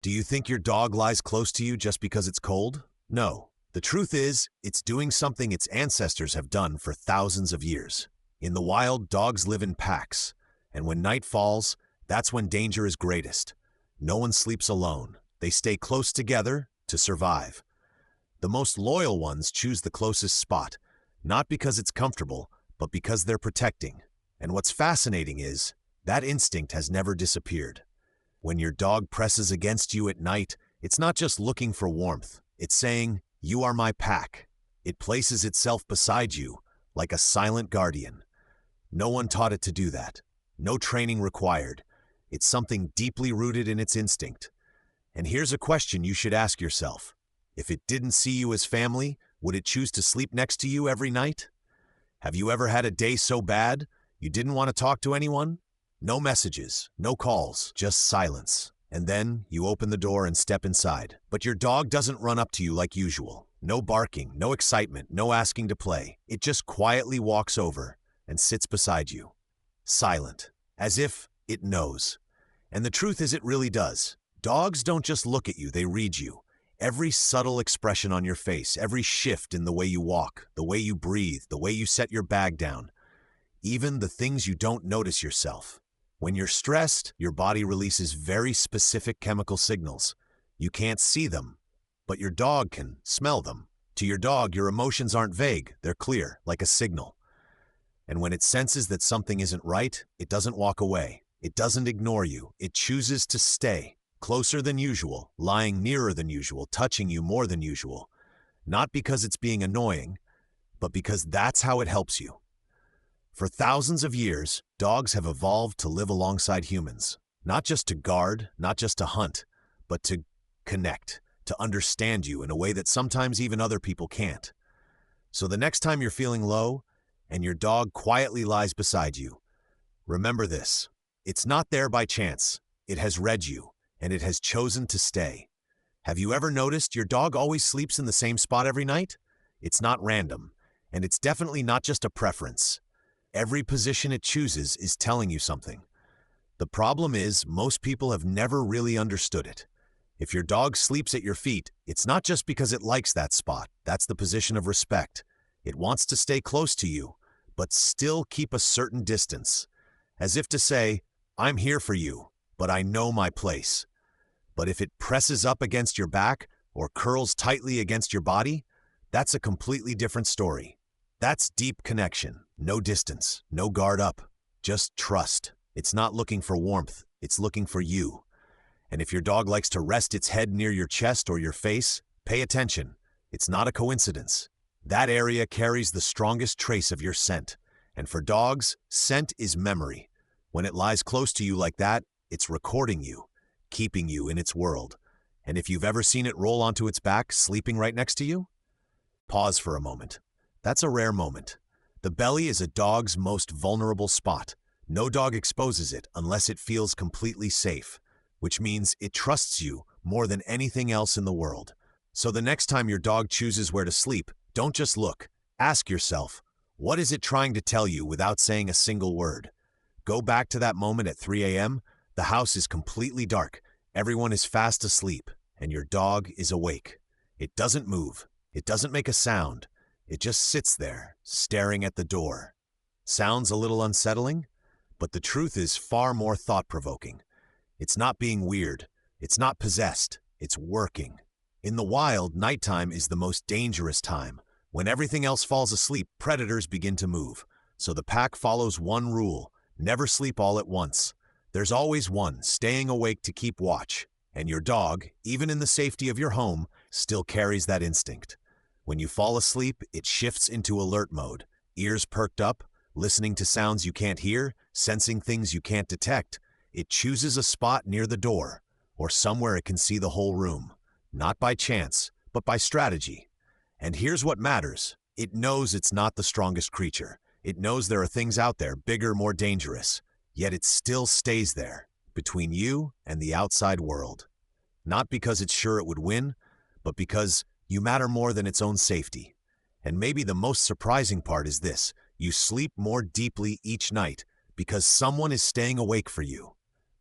Do you think your dog lies close to you just because it's cold? No. The truth is, it's doing something its ancestors have done for thousands of years. In the wild, dogs live in packs, and when night falls, that's when danger is greatest. No one sleeps alone. They stay close together to survive. The most loyal ones choose the closest spot, not because it's comfortable, but because they're protecting. And what's fascinating is, that instinct has never disappeared. When your dog presses against you at night, it's not just looking for warmth. It's saying, "You are my pack." It places itself beside you, like a silent guardian. No one taught it to do that. No training required. It's something deeply rooted in its instinct. And here's a question you should ask yourself. If it didn't see you as family, would it choose to sleep next to you every night? Have you ever had a day so bad you didn't want to talk to anyone? No messages, no calls, just silence. And then you open the door and step inside. But your dog doesn't run up to you like usual. No barking, no excitement, no asking to play. It just quietly walks over and sits beside you. Silent, as if it knows. And the truth is, it really does. Dogs don't just look at you, they read you. Every subtle expression on your face, every shift in the way you walk, the way you breathe, the way you set your bag down. Even the things you don't notice yourself. When you're stressed, your body releases very specific chemical signals. You can't see them, but your dog can smell them. To your dog, your emotions aren't vague, they're clear, like a signal. And when it senses that something isn't right, it doesn't walk away. It doesn't ignore you. It chooses to stay, closer than usual, lying nearer than usual, touching you more than usual. Not because it's being annoying, but because that's how it helps you. For thousands of years, dogs have evolved to live alongside humans, not just to guard, not just to hunt, but to connect, to understand you in a way that sometimes even other people can't. So the next time you're feeling low and your dog quietly lies beside you, remember this: it's not there by chance. It has read you, and it has chosen to stay. Have you ever noticed your dog always sleeps in the same spot every night? It's not random, and it's definitely not just a preference. Every position it chooses is telling you something. The problem is, most people have never really understood it. If your dog sleeps at your feet, it's not just because it likes that spot. That's the position of respect. It wants to stay close to you, but still keep a certain distance. As if to say, "I'm here for you, but I know my place." But if it presses up against your back or curls tightly against your body, that's a completely different story. That's deep connection, no distance, no guard up, just trust. It's not looking for warmth, it's looking for you. And if your dog likes to rest its head near your chest or your face, pay attention. It's not a coincidence. That area carries the strongest trace of your scent. And for dogs, scent is memory. When it lies close to you like that, it's recording you, keeping you in its world. And if you've ever seen it roll onto its back, sleeping right next to you, pause for a moment. That's a rare moment. The belly is a dog's most vulnerable spot. No dog exposes it unless it feels completely safe, which means it trusts you more than anything else in the world. So the next time your dog chooses where to sleep, don't just look. Ask yourself, what is it trying to tell you without saying a single word? Go back to that moment at 3 a.m. The house is completely dark. Everyone is fast asleep, and your dog is awake. It doesn't move. It doesn't make a sound. It just sits there, staring at the door. Sounds a little unsettling, but the truth is far more thought-provoking. It's not being weird. It's not possessed. It's working. In the wild, nighttime is the most dangerous time. When everything else falls asleep, predators begin to move. So the pack follows one rule: never sleep all at once. There's always one staying awake to keep watch. And your dog, even in the safety of your home, still carries that instinct. When you fall asleep, it shifts into alert mode, ears perked up, listening to sounds you can't hear, sensing things you can't detect. It chooses a spot near the door, or somewhere it can see the whole room. Not by chance, but by strategy. And here's what matters. It knows it's not the strongest creature. It knows there are things out there, bigger, more dangerous. Yet it still stays there, between you and the outside world. Not because it's sure it would win, but because you matter more than its own safety. And maybe the most surprising part is this: you sleep more deeply each night because someone is staying awake for you.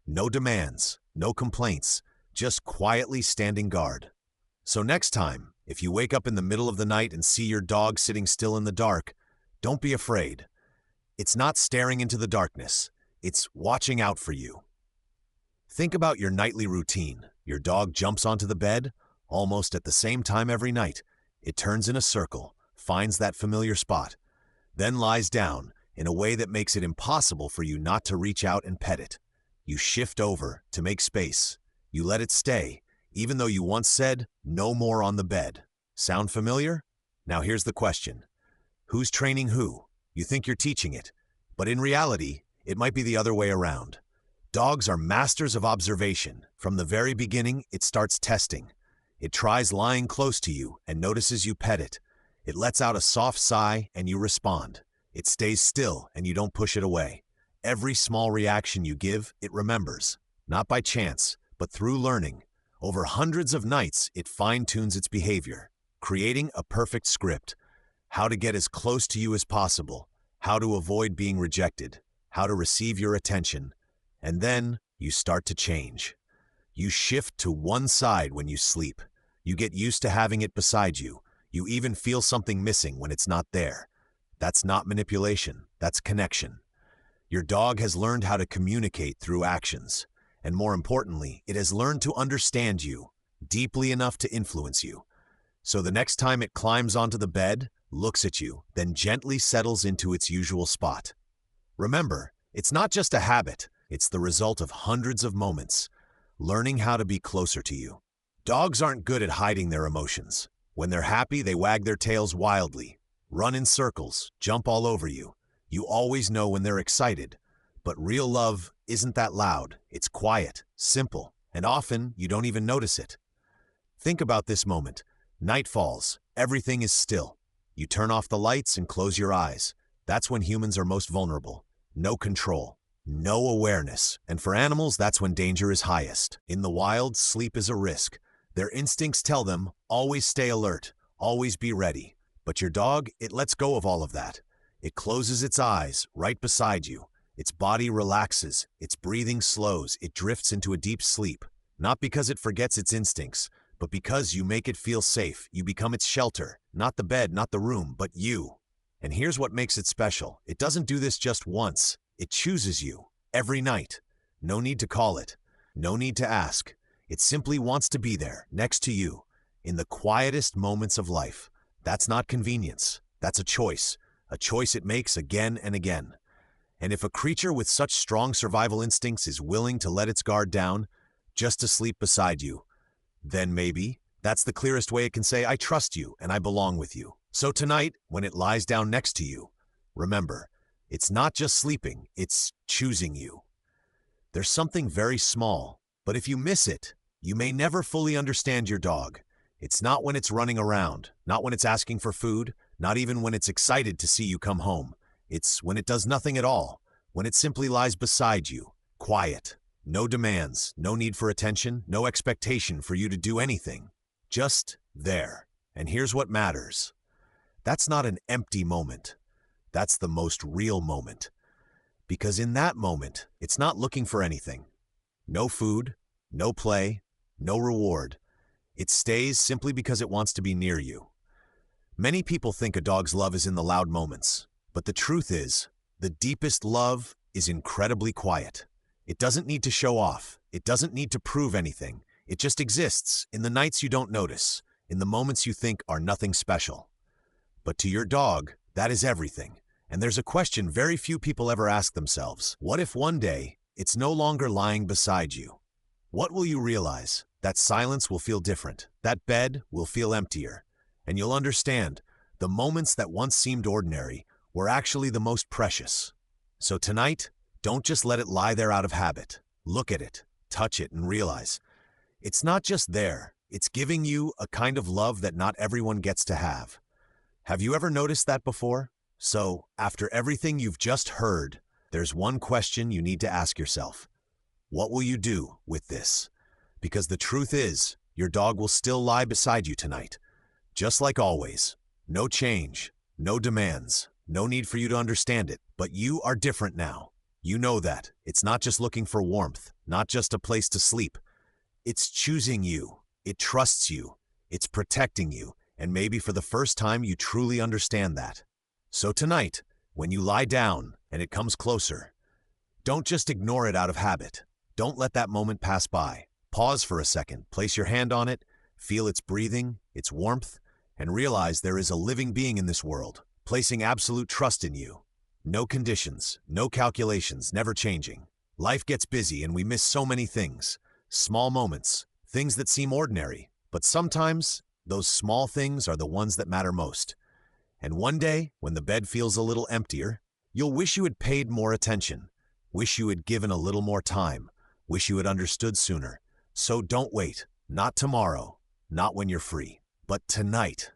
No demands, no complaints, just quietly standing guard. So next time, if you wake up in the middle of the night and see your dog sitting still in the dark, don't be afraid. It's not staring into the darkness. It's watching out for you. Think about your nightly routine. Your dog jumps onto the bed almost at the same time every night. It turns in a circle, finds that familiar spot, then lies down in a way that makes it impossible for you not to reach out and pet it. You shift over to make space. You let it stay, even though you once said, "No more on the bed." Sound familiar? Now here's the question. Who's training who? You think you're teaching it, but in reality, it might be the other way around. Dogs are masters of observation. From the very beginning, it starts testing. It tries lying close to you and notices you pet it. It lets out a soft sigh and you respond. It stays still and you don't push it away. Every small reaction you give, it remembers. Not by chance, but through learning. Over hundreds of nights, it fine-tunes its behavior, creating a perfect script. How to get as close to you as possible, how to avoid being rejected, how to receive your attention. And then you start to change. You shift to one side when you sleep. You get used to having it beside you. You even feel something missing when it's not there. That's not manipulation, that's connection. Your dog has learned how to communicate through actions. And more importantly, it has learned to understand you deeply enough to influence you. So the next time it climbs onto the bed, looks at you, then gently settles into its usual spot. Remember, it's not just a habit, it's the result of hundreds of moments, learning how to be closer to you. Dogs aren't good at hiding their emotions. When they're happy, they wag their tails wildly, run in circles, jump all over you. You always know when they're excited. But real love isn't that loud. It's quiet, simple, and often you don't even notice it. Think about this moment. Night falls, everything is still. You turn off the lights and close your eyes. That's when humans are most vulnerable. No control, no awareness. And for animals, that's when danger is highest. In the wild, sleep is a risk. Their instincts tell them, always stay alert, always be ready. But your dog, it lets go of all of that. It closes its eyes right beside you. Its body relaxes, its breathing slows, it drifts into a deep sleep. Not because it forgets its instincts, but because you make it feel safe. You become its shelter. Not the bed, not the room, but you. And here's what makes it special. It doesn't do this just once. It chooses you. Every night. No need to call it. No need to ask. It simply wants to be there, next to you, in the quietest moments of life. That's not convenience. That's a choice. A choice it makes again and again. And if a creature with such strong survival instincts is willing to let its guard down, just to sleep beside you, then maybe that's the clearest way it can say, "I trust you and I belong with you." So tonight, when it lies down next to you, remember, it's not just sleeping, it's choosing you. There's something very small, but if you miss it, you may never fully understand your dog. It's not when it's running around, not when it's asking for food, not even when it's excited to see you come home. It's when it does nothing at all, when it simply lies beside you, quiet. No demands, no need for attention, no expectation for you to do anything. Just there. And here's what matters. That's not an empty moment. That's the most real moment. Because in that moment, it's not looking for anything. No food, no play, no reward. It stays simply because it wants to be near you. Many people think a dog's love is in the loud moments. But the truth is, the deepest love is incredibly quiet. It doesn't need to show off. It doesn't need to prove anything. It just exists in the nights you don't notice, in the moments you think are nothing special. But to your dog, that is everything. And there's a question very few people ever ask themselves. What if one day it's no longer lying beside you? What will you realize? That silence will feel different. That bed will feel emptier. And you'll understand, the moments that once seemed ordinary were actually the most precious. So tonight, don't just let it lie there out of habit. Look at it, touch it, and realize it's not just there. It's giving you a kind of love that not everyone gets to have. Have you ever noticed that before? So, after everything you've just heard, there's one question you need to ask yourself. What will you do with this? Because the truth is, your dog will still lie beside you tonight. Just like always. No change, no demands. No need for you to understand it, but you are different now. You know that. It's not just looking for warmth, not just a place to sleep. It's choosing you. It trusts you. It's protecting you. And maybe for the first time, you truly understand that. So tonight, when you lie down and it comes closer, don't just ignore it out of habit. Don't let that moment pass by. Pause for a second, place your hand on it, feel its breathing, its warmth, and realize there is a living being in this world, placing absolute trust in you. No conditions, no calculations, never changing. Life gets busy and we miss so many things. Small moments, things that seem ordinary, but sometimes those small things are the ones that matter most. And one day, when the bed feels a little emptier, you'll wish you had paid more attention, wish you had given a little more time, wish you had understood sooner. So don't wait, not tomorrow, not when you're free, but tonight.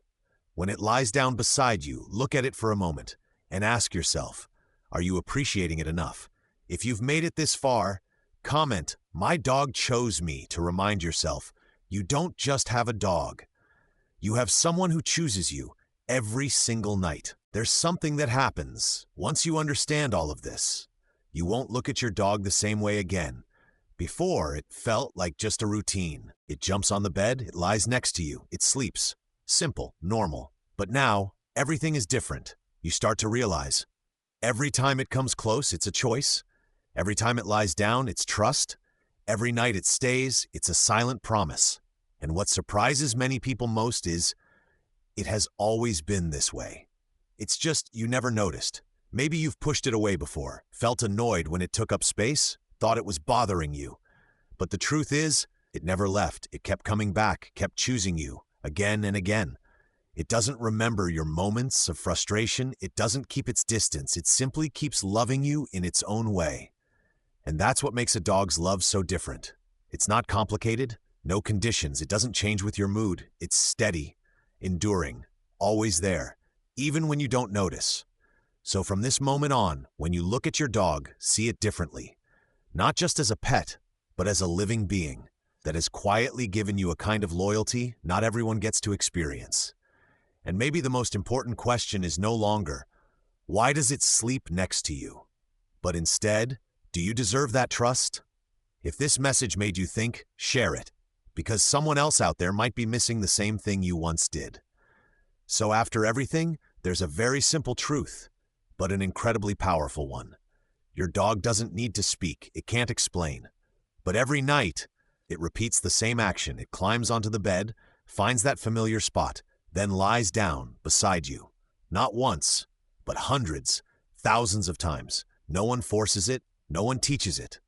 When it lies down beside you, look at it for a moment and ask yourself, are you appreciating it enough? If you've made it this far, comment, "My dog chose me," to remind yourself, you don't just have a dog. You have someone who chooses you every single night. There's something that happens once you understand all of this. You won't look at your dog the same way again. Before, it felt like just a routine. It jumps on the bed, it lies next to you, it sleeps. Simple, normal. But now, everything is different. You start to realize, every time it comes close, it's a choice. Every time it lies down, it's trust. Every night it stays, it's a silent promise. And what surprises many people most is, it has always been this way. It's just you never noticed. Maybe you've pushed it away before, felt annoyed when it took up space, thought it was bothering you. But the truth is, it never left. It kept coming back, kept choosing you, again and again. It doesn't remember your moments of frustration. It doesn't keep its distance. It simply keeps loving you in its own way. And that's what makes a dog's love so different. It's not complicated, no conditions. It doesn't change with your mood. It's steady, enduring, always there, even when you don't notice. So from this moment on, when you look at your dog, see it differently. Not just as a pet, but as a living being that has quietly given you a kind of loyalty not everyone gets to experience. And maybe the most important question is no longer, why does it sleep next to you? But instead, do you deserve that trust? If this message made you think, share it, because someone else out there might be missing the same thing you once did. So after everything, there's a very simple truth, but an incredibly powerful one. Your dog doesn't need to speak, it can't explain. But every night, it repeats the same action. It climbs onto the bed, finds that familiar spot, then lies down beside you. Not once, but hundreds, thousands of times. No one forces it, no one teaches it.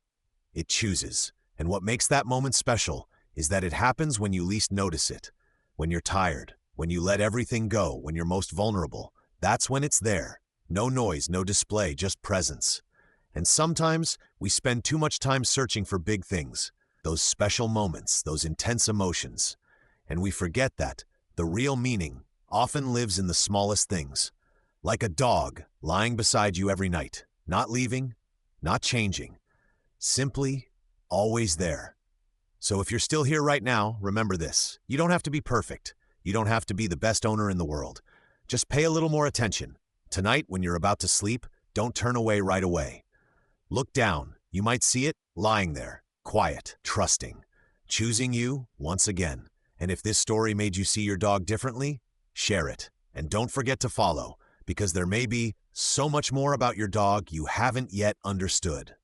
It chooses. And what makes that moment special is that it happens when you least notice it. When you're tired, when you let everything go, when you're most vulnerable. That's when it's there. No noise, no display, just presence. And sometimes we spend too much time searching for big things, those special moments, those intense emotions. And we forget that the real meaning often lives in the smallest things. Like a dog lying beside you every night, not leaving, not changing, simply always there. So if you're still here right now, remember this. You don't have to be perfect. You don't have to be the best owner in the world. Just pay a little more attention. Tonight, when you're about to sleep, don't turn away right away. Look down. You might see it lying there, quiet, trusting, choosing you once again. And if this story made you see your dog differently, share it. And don't forget to follow, because there may be so much more about your dog you haven't yet understood.